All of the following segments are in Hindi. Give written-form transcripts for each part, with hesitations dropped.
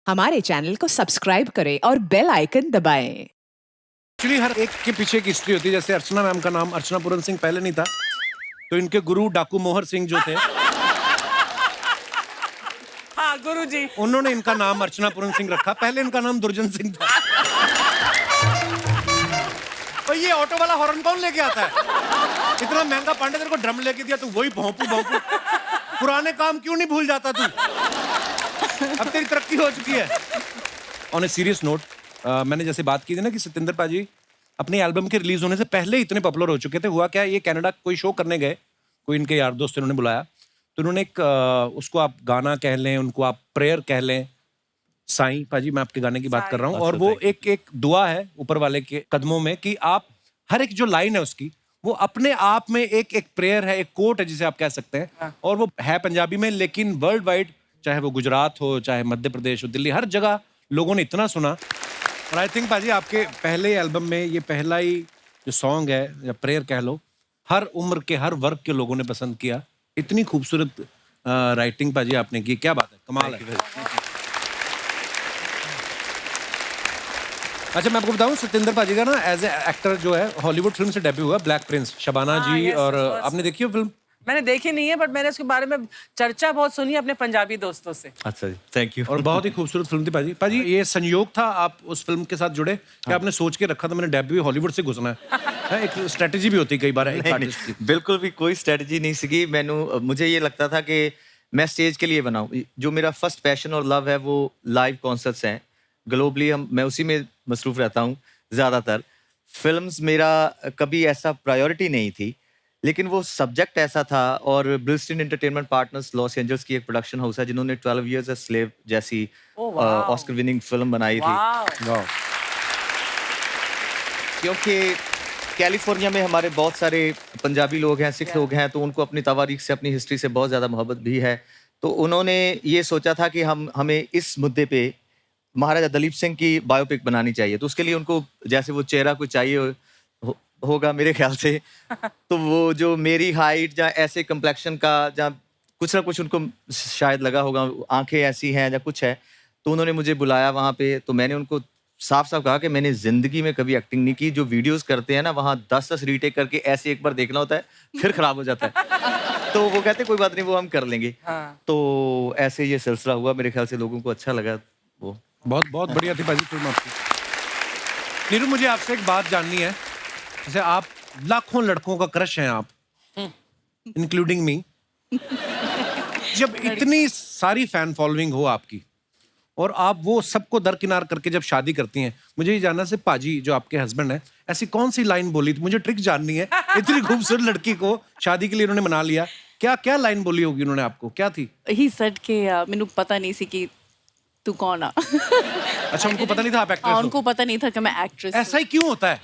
हमारे चैनल को सब्सक्राइब करें और बेल आइकन दबाएं। एक्चुअली हर एक के पीछे एक हिस्ट्री होती है। जैसे अर्चना मैम का नाम अर्चना पूरन सिंह पहले नहीं था, तो इनके गुरु डाकू मोहर सिंह जो थे, हाँ गुरु जी, उन्होंने इनका नाम अर्चना पूरन सिंह रखा। पहले इनका नाम दुर्जन सिंह था। और ये ऑटो वाला हॉर्न कौन लेके आता है? इतना महंगा पांडे तेरे को ड्रम लेके दिया, तू वही भौंपू भौंपू। पुराने काम क्यों नहीं भूल जाता तू? अब तेरी तरक्की हो चुकी है। ऑन ए सीरियस नोट, मैंने जैसे बात की थी ना कि सत्येंद्र पाजी अपनी एल्बम के रिलीज होने से पहले इतने पॉपुलर हो चुके थे। हुआ क्या, ये कनाडा कोई शो करने गए, कोई इनके यार दोस्त उन्होंने बुलाया, तो उन्होंने एक उसको आप गाना कह लें, उनको आप प्रेयर कह लें, साईं पाजी मैं आपके गाने की बात कर रहा हूँ, और वो एक दुआ है ऊपर वाले के कदमों में कि आप हर एक जो लाइन है उसकी, वो अपने आप में एक प्रेयर है, एक कोट है जिसे आप कह सकते हैं। और वो है पंजाबी में, लेकिन वर्ल्ड वाइड, चाहे वो गुजरात हो, चाहे मध्य प्रदेश हो, दिल्ली, हर जगह लोगों ने इतना सुना। और आई थिंक पाजी आपके पहले एल्बम में ये पहला ही जो सॉन्ग है या प्रेयर कह लो, हर उम्र के हर वर्ग के लोगों ने पसंद किया। इतनी खूबसूरत राइटिंग पाजी आपने की, क्या बात है, कमाल है। अच्छा मैं आपको बताऊं, सत्येंद्र पाजी का ना एज ए एक्टर जो है हॉलीवुड फिल्म से डेब्यू हुआ, ब्लैक प्रिंस, शबाना जी। और आपने देखी हो फिल्म? मैंने देखी नहीं है, बट मैंने उसके बारे में चर्चा बहुत सुनी है अपने पंजाबी दोस्तों से। अच्छा जी, थैंक यू। और बहुत ही खूबसूरत फिल्म थी पाजी। पाजी ये संयोग था आप उस फिल्म के साथ जुड़े कि आपने सोच के रखा था मैंने डेब्यू हॉलीवुड से घुसना है? एक स्ट्रेटजी भी होती है कई बार एक आर्टिस्ट की। बिल्कुल भी कोई स्ट्रेटजी नहीं सी। मुझे ये लगता था कि मैं स्टेज के लिए बनाऊं। जो मेरा फर्स्ट पैशन और लव है वो लाइव कॉन्सर्ट्स हैं। ग्लोबली मैं उसी में मसरूफ रहता हूँ ज़्यादातर। फिल्म्स मेरा कभी ऐसा प्रायोरिटी नहीं थी, लेकिन वो सब्जेक्ट ऐसा था। और ब्रिस्टन एंटरटेनमेंट पार्टनर्स लॉस एंजल्स की एक प्रोडक्शन हाउस है जिन्होंने 12 इयर्स ए स्लेव जैसी ऑस्कर विनिंग फिल्म बनाई थी। क्योंकि कैलिफोर्निया में हमारे बहुत सारे पंजाबी लोग हैं, सिख लोग हैं, तो उनको अपनी तवारीख से, अपनी हिस्ट्री से बहुत ज़्यादा मोहब्बत भी है। तो उन्होंने ये सोचा था कि हमें इस मुद्दे पे महाराजा दलीप सिंह की बायोपिक बनानी चाहिए। तो उसके लिए उनको जैसे वो चेहरा कोई चाहिए होगा मेरे ख्याल से। तो वो जो मेरी हाइट या ऐसे कम्प्लेक्शन का, या कुछ ना कुछ उनको शायद लगा होगा, आंखें ऐसी हैं या कुछ है, तो उन्होंने मुझे बुलाया वहाँ पे। तो मैंने उनको साफ साफ कहा कि मैंने जिंदगी में कभी एक्टिंग नहीं की। जो वीडियोस करते हैं ना, वहाँ 10-10 रीटेक करके ऐसे एक बार देखना होता है, फिर खराब हो जाता है। तो वो कहते कोई बात नहीं, वो हम कर लेंगे। तो ऐसे ये सिलसिला हुआ। मेरे ख्याल से लोगों को अच्छा लगा। वो बहुत बहुत बढ़िया थी पाजी फिल्म आपकी। नीरू मुझे आपसे एक बात जाननी है। जैसे आप लाखों लड़कों का क्रश हैं आप, इंक्लूडिंग मी। जब इतनी सारी फैन फॉलोइंग हो आपकी और आप वो सबको दरकिनार करके जब शादी करती हैं, मुझे ये जानना से पाजी जो आपके हस्बैंड हैं, ऐसी कौन सी लाइन बोली थी? मुझे ट्रिक जाननी है। इतनी खूबसूरत लड़की को शादी के लिए उन्होंने मना लिया, क्या क्या लाइन बोली होगी उन्होंने आपको? क्या थी? ही सेड के मैनू पता नहीं सी कि तू कौन आ। अच्छा उनको पता नहीं था आप एक्ट्रेस हो? उनको पता नहीं था कि मैं एक्ट्रेस। ऐसा ही क्यों होता है?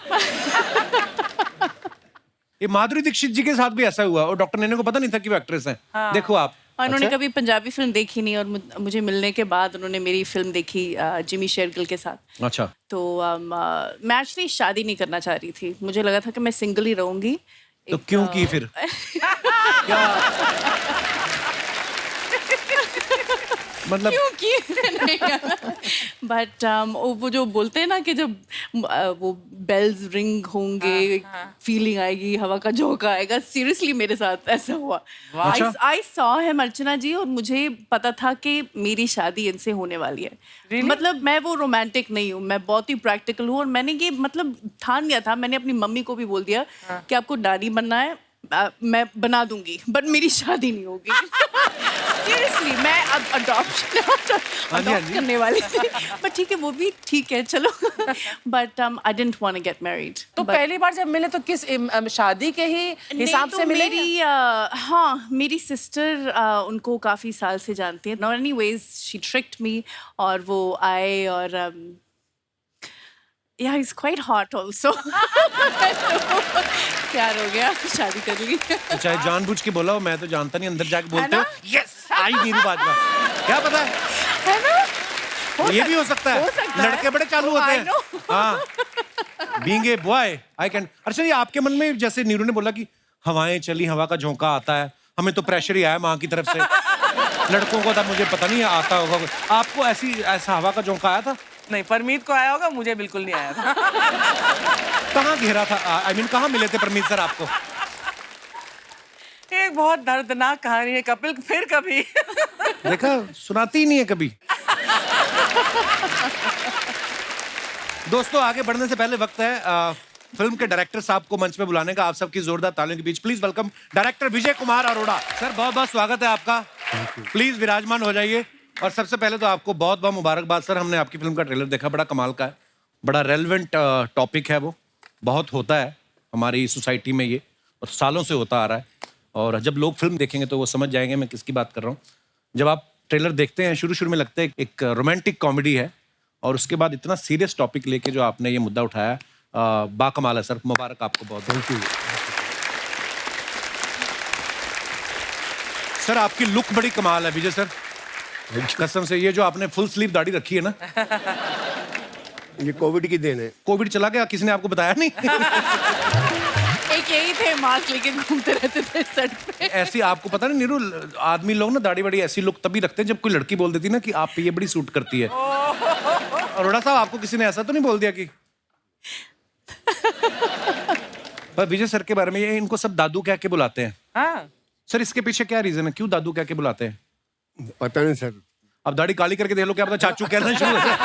ये माधुरी दीक्षित जी के साथ भी ऐसा हुआ, और डॉक्टर नैना को पता नहीं था कि वो एक्ट्रेस हैं। देखो आप। और उन्होंने कभी पंजाबी फिल्म देखी नहीं, और मुझे मिलने के बाद उन्होंने मेरी फिल्म देखी जिमी शेरगिल के साथ। अच्छा। तो मैं एक्चुअली शादी नहीं करना चाह रही थी। मुझे लगा था कि मैं सिंगल ही रहूंगी। तो क्यों की फिर? क्या मतलब बट वो जो बोलते हैं ना कि जब वो बेल्स रिंग होंगे, फीलिंग आएगी, हवा का झोंका आएगा। सीरियसली मेरे साथ ऐसा हुआ। आई सॉ हिम, अर्चना जी, और मुझे पता था कि मेरी शादी इनसे होने वाली है। मतलब मैं वो रोमांटिक नहीं हूँ, मैं बहुत ही प्रैक्टिकल हूँ। और मैंने ये मतलब ठान लिया था। मैंने अपनी मम्मी को भी बोल दिया कि आपको नानी बनना है, मैं बना दूंगी, बट मेरी शादी नहीं होगी। सीरियसली मैं अब अडॉप्ट करने वाली थी, बट ठीक है, वो भी ठीक है, चलो। But I didn't want to get married. तो पहली बार जब मिले तो किस शादी के ही हिसाब से मिले? हाँ, मेरी सिस्टर उनको काफी साल से जानती है। नॉट एनीवेज शी ट्रिक्ड मी, और वो आए, और yeah, he's quite hot also. प्यार हो गया, शादी कर ली। तो चाहे जानबूझ के बोला हो, मैं तो जानता नहीं, अंदर जाके बोलते हो यस आई नीरू बाजवा, क्या पता है ना? ये भी हो सकता है। लड़के बड़े चालू होते हैं। हाँ, being a boy I can. अच्छा ये आपके मन में, जैसे नीरू ने बोला कि हवाएं चली, हवा का झोंका आता है, हमें तो प्रेशर ही आया माँ की तरफ से, लड़कों को था मुझे पता नहीं आता होगा। आपको ऐसा हवा का झोंका आया था? नहीं, परमीत को आया होगा, मुझे बिल्कुल नहीं आया था। कहाँ घेरा था? आई मीन कहाँ मिले थे परमीत सर आपको? एक बहुत दर्दनाक कहानी है कपिल, फिर कभी। देखा, सुनाती ही नहीं है कभी। दोस्तों, आगे बढ़ने से पहले वक्त है फिल्म के डायरेक्टर साहब को मंच पे बुलाने का। आप सबकी जोरदार तालियों के बीच please welcome director Vijay Kumar Arora. Sir, बहुत बहुत स्वागत है आपका। प्लीज विराजमान हो जाइए। और सबसे पहले तो आपको बहुत बहुत मुबारकबाद सर। हमने आपकी फिल्म का ट्रेलर देखा, बड़ा कमाल का है, बड़ा रेलेवेंट टॉपिक है, वो बहुत होता है हमारी सोसाइटी में ये, और सालों से होता आ रहा है। और जब लोग फिल्म देखेंगे तो वो समझ जाएंगे मैं किसकी बात कर रहा हूँ। जब आप ट्रेलर देखते हैं, शुरू में लगता है एक रोमांटिक कॉमेडी है, और उसके बाद इतना सीरियस टॉपिक लेके जो आपने ये मुद्दा उठाया, बाकमाल है सर। मुबारक आपको बहुत। Thank you sir. आपकी लुक बड़ी कमाल है विजय सर, कसम से। ये जो आपने फुल स्लीव दाढ़ी रखी है ना, ये कोविड की देन है। कोविड चला गया, किसी ने आपको बताया नहीं? एक यही थे, मास्क लेके घूमते रहते थे सेट पे। ऐसी आपको पता नहीं नीरू, आदमी लोग ना दाढ़ी बड़ी ऐसी लुक तभी रखते हैं जब कोई लड़की बोल देती ना कि आप पे ये बड़ी सूट करती है। अरोड़ा साहब, आपको किसी ने ऐसा तो नहीं बोल दिया कि? पर विजय सर के बारे में, ये इनको सब दादू कह के बुलाते हैं। हाँ। सर, इसके पीछे क्या रीजन है, क्यों दादू कह के बुलाते हैं? पता नहीं सर। अब दाढ़ी काली करके देख लो, क्या पता चाचू कहना शुरू हो जाए।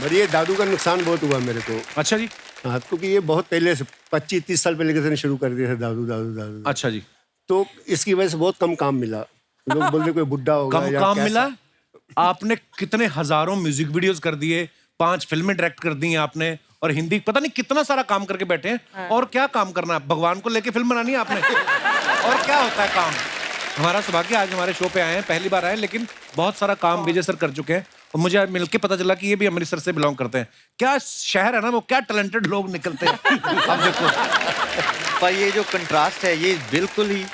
पर ये दादू का नुकसान बहुत हुआ मेरे को। अच्छा जी। हाँ, क्योंकि ये बहुत पहले से 25-30 साल पहले से शुरू कर दिया था दादू दादू दादू। अच्छा जी। तो इसकी वजह से बहुत कम काम मिला। लोग बोलते कोई बुड्ढा होगा कम या काम कैसा। मिला? आपने कितने हजारों म्यूजिक वीडियोस कर दिए, 5 फिल्में डायरेक्ट कर दी हैं आपने, और हिंदी पता नहीं कितना सारा काम करके बैठे हैं। और क्या काम करना है? भगवान को लेके फिल्म बनानी है आपने? और क्या होता है काम? हमारा सौभाग्य, आज हमारे शो पे आए हैं, पहली बार आए, लेकिन बहुत सारा काम विजय सर कर चुके हैं। और मुझे मिलके पता चला कि ये भी अमृतसर से बिलोंग करते हैं। क्या शहर है ना वो, क्या टैलेंटेड लोग निकलते हैं। अब देखो पर ये जो कंट्रास्ट है ये बिल्कुल ही,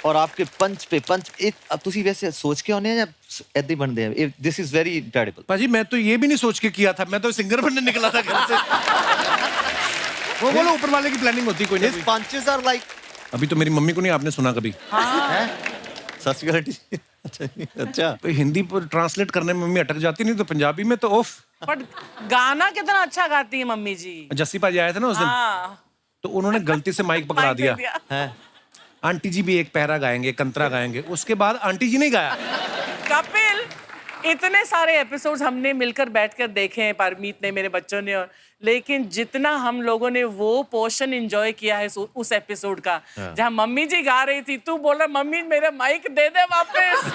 और आपके पंच पे पंच एक, अब तुसी वैसे सोच के होने हैं या ऐसे ही बनते हैं? This is very incredible. पाजी, मैं तो ये भी नहीं सोच के किया था, मैं तो सिंगर बनने निकला था घर से। वो बोलो ऊपर वाले की प्लानिंग होती कोई नहीं। His punches are like, अभी तो मेरी मम्मी को नहीं आपने सुना कभी? सच गारंटी। अच्छा। तो हिंदी पर ट्रांसलेट करने में मम्मी अटक जाती, नहीं तो पंजाबी में तो ओफ। बट गाना कितना अच्छा गाती है मम्मी जी। जस्सी पाजी आए थे ना उस दिन, हाँ। तो उन्होंने गलती से माइक पकड़ा माइक दे दिया। है आंटी जी भी एक पहरा गाएंगे, कंतरा गाएंगे, उसके बाद आंटी जी नहीं गाया। कपिल, इतने सारे एपिसोड्स हमने मिलकर बैठकर देखे हैं, परमीत ने, मेरे बच्चों ने, और लेकिन जितना हम लोगों ने वो पोर्शन एंजॉय किया है उस एपिसोड का, जहां मम्मी जी गा रही थी, तू बोल रहा मम्मी मेरा माइक दे दे वापस,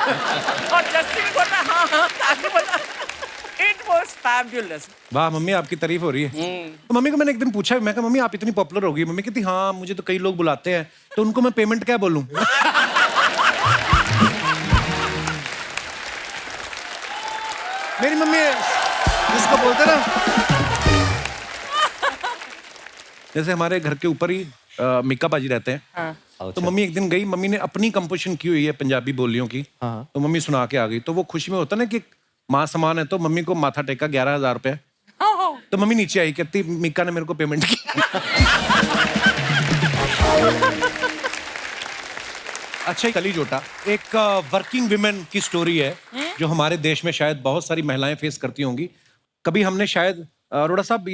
और जस्सी भी बोल रहा हाँ हाँ आगे बोला। It was fabulous। वाह मम्मी, आपकी तारीफ हो रही है। तो मम्मी को मैंने एक दिन पूछा, मैं कहा मम्मी आप इतनी पॉपुलर हो गई। मम्मी कहती हाँ, मुझे तो कई लोग बुलाते हैं, तो उनको मैं पेमेंट क्या बोलूं? मेरी मम्मी जिसको बोलते ना, जैसे हमारे घर के ऊपर ही मिक्का पाजी रहते हैं। हाँ। तो मम्मी एक दिन गई, मम्मी ने अपनी कंपोजिशन की हुई है पंजाबी बोलियों की, हाँ। तो मम्मी सुना के आ गई। तो वो खुशी में होता ना कि माँ समान है, तो मम्मी को माथा टेका 11,000 रुपए। तो मम्मी नीचे आई, कहती मिक्का ने मेरे को पेमेंट की। अच्छा, कली जोटा एक वर्किंग विमेन की स्टोरी है जो हमारे देश में शायद बहुत सारी महिलाएं फेस करती होंगी। कभी हमने शायद अरोड़ा साहब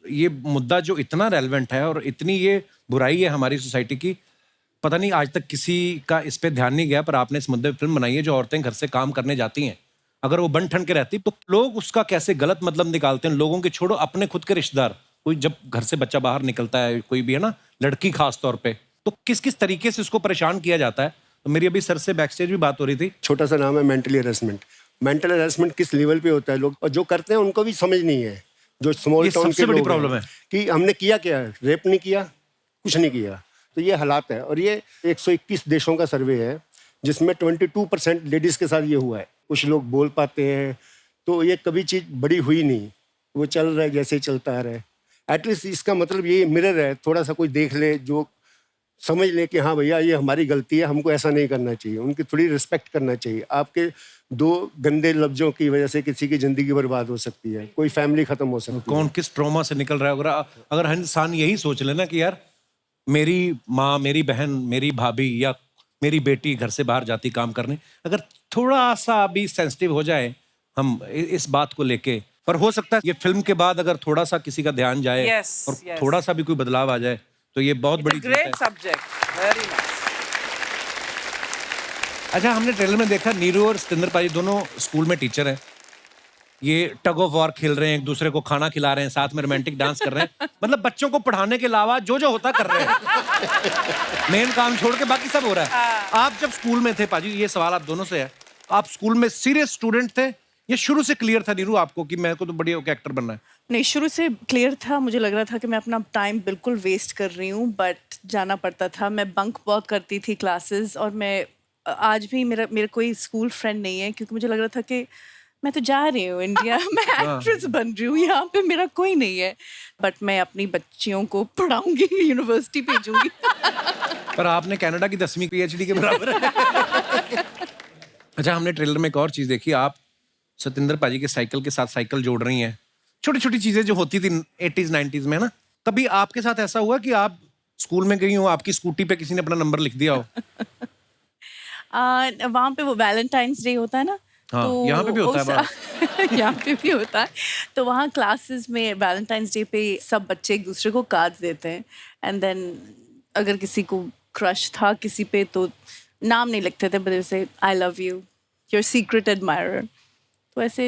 ये मुद्दा जो इतना रेलेवेंट है और इतनी ये बुराई है हमारी सोसाइटी की, पता नहीं आज तक किसी का इस पे ध्यान नहीं गया, पर आपने इस मुद्दे पे फिल्म बनाई है। जो औरतें घर से काम करने जाती हैं, अगर वो बन ठन के रहती तो लोग उसका कैसे गलत मतलब निकालते हैं। लोगों के छोड़ो, अपने खुद के रिश्तेदार, कोई जब घर से बच्चा बाहर निकलता है, कोई भी है ना, लड़की खास तौर पे, तो किस किस तरीके से उसको परेशान किया जाता है। तो मेरी अभी सर से बैक स्टेज भी बात हो रही थी। छोटा सा नाम है मेंटली हरेसमेंट। मेंटल हरेसमेंट किस लेवल पे होता है, लोग और जो करते हैं उनको भी समझ नहीं है। जो स्मॉल ये टाउन सबसे के बड़ी लोग प्रॉब्लम हैं है कि हमने किया क्या, रेप नहीं किया, कुछ नहीं किया, तो ये हालात है। और ये 121 देशों का सर्वे है जिसमें 22% लेडीज के साथ ये हुआ है। कुछ लोग बोल पाते हैं, तो ये कभी चीज़ बड़ी हुई नहीं, वो चल रहा है जैसे ही चलता आ रहा है। एटलीस्ट इसका मतलब ये मिरर है, थोड़ा सा कोई देख ले, जो समझ ले कि हाँ भैया ये हमारी गलती है, हमको ऐसा नहीं करना चाहिए, उनकी थोड़ी रिस्पेक्ट करना चाहिए। आपके 2 गंदे लफ्जों की वजह से किसी की ज़िंदगी बर्बाद हो सकती है, कोई फैमिली ख़त्म हो सकती है। कौन किस ट्रॉमा से निकल रहा है। अगर हर इंसान यही सोच लेना कि यार मेरी माँ, मेरी बहन, मेरी भाभी या मेरी बेटी घर से बाहर जाती काम करने, अगर थोड़ा सा भी सेंसिटिव हो जाए हम इस बात को लेके, पर हो सकता है ये फिल्म के बाद अगर थोड़ा सा किसी का ध्यान जाए Yes, और yes. थोड़ा सा भी कोई बदलाव आ जाए तो ये बहुत बड़ी चीज है। Great subject, very nice. अच्छा, हमने ट्रेलर में देखा नीरू और सतिंदर पाजी दोनों स्कूल में टीचर हैं। ये टग ऑफ वॉर खेल रहे हैं, एक दूसरे को खाना खिला रहे हैं, साथ में रोमांटिक डांस कर रहे हैं। मतलब बच्चों को पढ़ाने के अलावा जो जो होता कर रहे हैं। मेन काम छोड़ के बाकी सब हो रहा है। आप जब स्कूल में थे पाजी, ये सवाल आप दोनों से है, आप स्कूल में सीरियस स्टूडेंट थे ये शुरू से क्लियर था नीरू आपको कि मेरे को तो बढ़िया एक्टर बनना है? नहीं, शुरू से क्लियर था। मुझे लग रहा था कि मैं अपना टाइम बिल्कुल वेस्ट कर रही हूँ, बट जाना पड़ता था। मैं बंक बहुत करती थी क्लासेस, और मैं आज भी मेरा कोई स्कूल फ्रेंड नहीं है, क्योंकि मुझे लग रहा था कि मैं तो जा रही हूँ इंडिया, मैं एक्ट्रेस बन रही हूँ, यहाँ पे मेरा कोई नहीं है। बट मैं अपनी बच्चियों को पढ़ाऊंगी, यूनिवर्सिटी भेजूंगी। पर आपने कनाडा की 10वीं PhD के बराबर है। अच्छा, हमने ट्रेलर में एक और चीज देखी, आप सतिंदर पाजी के साइकिल के साथ साइकिल जोड़ रही हैं। छोटी छोटी चीजें जो होती थी 80s 90s में ना, कभी आपके साथ ऐसा हुआ कि आप स्कूल में गई हो, आपकी स्कूटी पे किसी ने अपना नंबर लिख दिया हो? वहाँ पे वो वैलेंटाइंस डे होता है ना, हाँ, तो यहाँ पे भी होता है। यहाँ पे भी होता है। तो वहाँ क्लासेस में वैलेंटाइंस डे पे सब बच्चे एक दूसरे को कार्ड्स देते हैं, एंड देन अगर किसी को क्रश था किसी पे तो नाम नहीं लिखते थे, बट से I love you, your secret admirer. तो ऐसे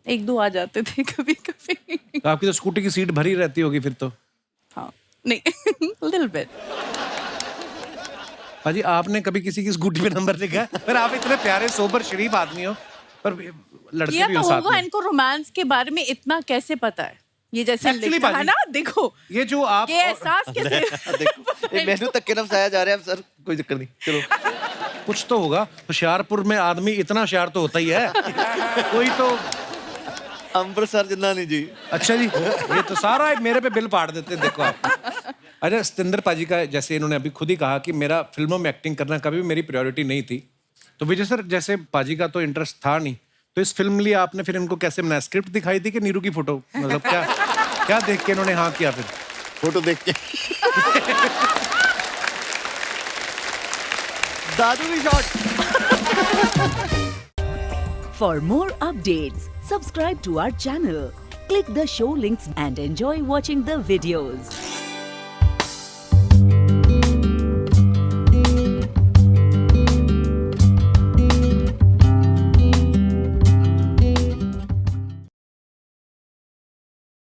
एक दो आ जाते थे कभी कभी। तो आपकी तो स्कूटी की सीट भरी रहती होगी फिर तो। हाँ, नहीं, लिटिल बिट। पाजी, आपने कभी किसी की स्कूटी पे नंबर लिखा है? पर आप इतने प्यारे सोबर शरीफ आदमी हो, पर लड़के ये भी तो हो साथ होगा, में। इनको रोमांस के बारे में इतना कैसे पता है? ये जैसे Actually, लिखा है बाजी, ना, देखो ये जो आप ये एहसास कैसे? देखो ये मेनू तक के नाम साया जा रहा है सर, कोई चक्कर नहीं, चलो। कुछ तो होगा। होशियारपुर में आदमी इतना होशियार तो होता ही है। कोई तो। अमृतसर जिन्ना नहीं जी। अच्छा जी, ये तो सारा मेरे पे बिल पाड़ देते हैं, देखो आप। अच्छा, सतिंदर पाजी का जैसे इन्होंने अभी खुद ही कहा कि मेरा फिल्मों में एक्टिंग करना कभी मेरी प्रायोरिटी नहीं थी, तो विजय सर जैसे पाजी का तो इंटरेस्ट था नहीं, तो इस फिल्म लिए आपने फिर इनको कैसे बनाया? स्क्रिप्ट दिखाई थी कि नीरू की फोटो, मतलब क्या क्या देख के इन्होंने हाँ किया? फिर फोटो देख के दादू की shot. For more updates, subscribe to our channel, click the show links and enjoy watching the videos.